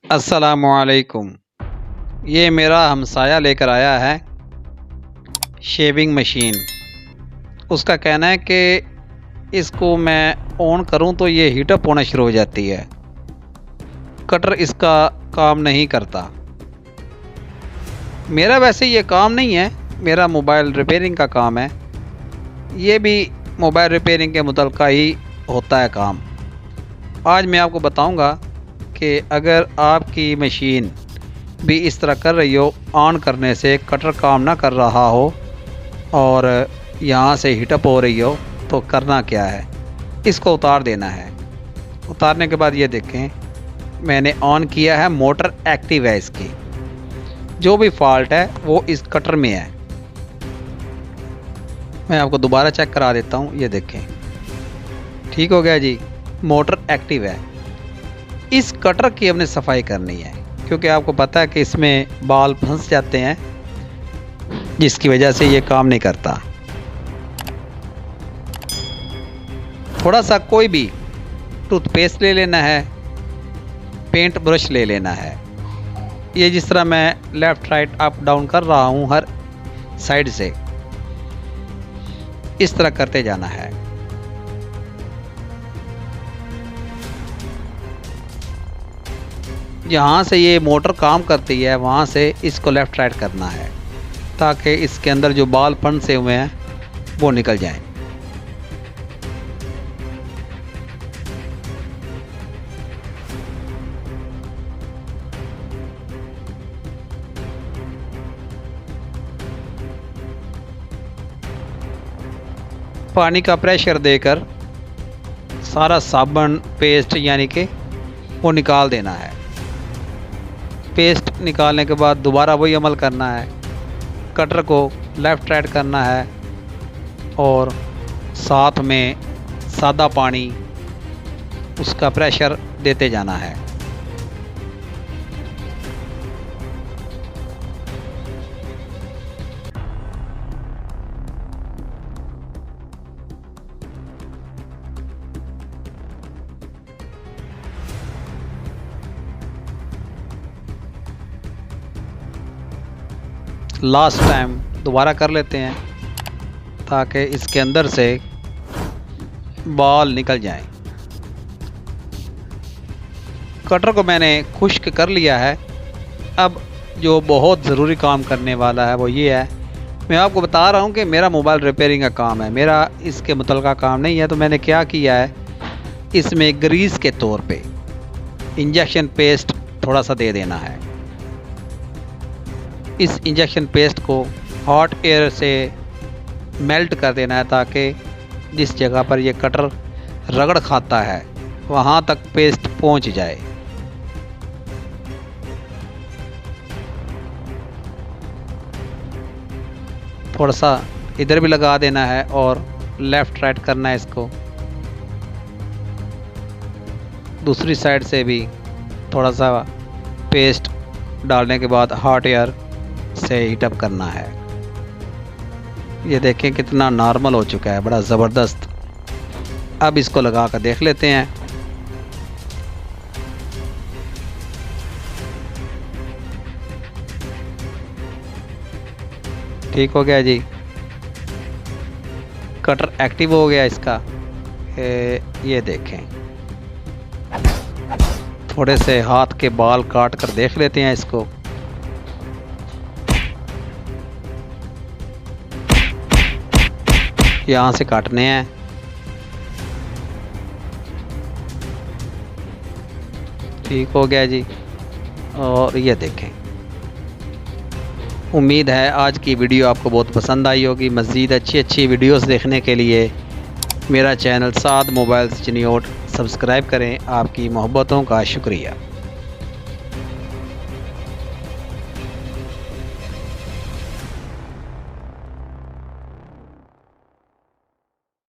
अस्सलामुअलैकुम। ये मेरा हमसाया लेकर आया है शेविंग मशीन। उसका कहना है कि इसको मैं ऑन करूं तो ये हीटअप होना शुरू हो जाती है। कटर इसका काम नहीं करता। मेरा वैसे ये काम नहीं है, मेरा मोबाइल रिपेयरिंग का काम है। ये भी मोबाइल रिपेयरिंग के मुतल्लिक़ ही होता है काम। आज मैं आपको बताऊंगा कि अगर आपकी मशीन भी इस तरह कर रही हो, ऑन करने से कटर काम ना कर रहा हो और यहाँ से हीटअप हो रही हो, तो करना क्या है। इसको उतार देना है। उतारने के बाद ये देखें, मैंने ऑन किया है, मोटर एक्टिव है। इसकी जो भी फॉल्ट है वो इस कटर में है। मैं आपको दोबारा चेक करा देता हूँ। ये देखें, ठीक हो गया जी, मोटर एक्टिव है। इस कटर की हमने सफाई करनी है, क्योंकि आपको पता है कि इसमें बाल फंस जाते हैं, जिसकी वजह से ये काम नहीं करता। थोड़ा सा कोई भी टूथपेस्ट ले लेना है, पेंट ब्रश ले लेना है। ये जिस तरह मैं लेफ़्ट राइट अप डाउन कर रहा हूँ, हर साइड से इस तरह करते जाना है। जहाँ से ये मोटर काम करती है वहाँ से इसको लेफ़्ट राइट करना है, ताकि इसके अंदर जो बाल फंसे हुए हैं वो निकल जाएं। पानी का प्रेशर देकर सारा साबुन पेस्ट यानी कि वो निकाल देना है। पेस्ट निकालने के बाद दोबारा वही अमल करना है। कटर को लेफ़्ट राइट करना है और साथ में सादा पानी, उसका प्रेशर देते जाना है। लास्ट टाइम दोबारा कर लेते हैं, ताकि इसके अंदर से बाल निकल जाएं। कटर को मैंने खुश्क कर लिया है। अब जो बहुत ज़रूरी काम करने वाला है वो ये है। मैं आपको बता रहा हूँ कि मेरा मोबाइल रिपेयरिंग का काम है, मेरा इसके मुतल्लिक़ा काम नहीं है। तो मैंने क्या किया है, इसमें ग्रीस के तौर पे इंजेक्शन पेस्ट थोड़ा सा दे देना है। इस इंजेक्शन पेस्ट को हॉट एयर से मेल्ट कर देना है, ताकि जिस जगह पर ये कटर रगड़ खाता है वहाँ तक पेस्ट पहुँच जाए। थोड़ा सा इधर भी लगा देना है और लेफ़्ट राइट करना है इसको। दूसरी साइड से भी थोड़ा सा पेस्ट डालने के बाद हॉट एयर से हीटअप करना है। ये देखें कितना नॉर्मल हो चुका है, बड़ा ज़बरदस्त। अब इसको लगा कर देख लेते हैं। ठीक हो गया जी, कटर एक्टिव हो गया इसका। ये देखें, थोड़े से हाथ के बाल काट कर देख लेते हैं इसको। यहाँ से काटने हैं। ठीक हो गया जी। और ये देखें, उम्मीद है आज की वीडियो आपको बहुत पसंद आई होगी। मज़ीद अच्छी वीडियोस देखने के लिए मेरा चैनल साद मोबाइल्स चिनियोट सब्सक्राइब करें। आपकी मोहब्बतों का शुक्रिया।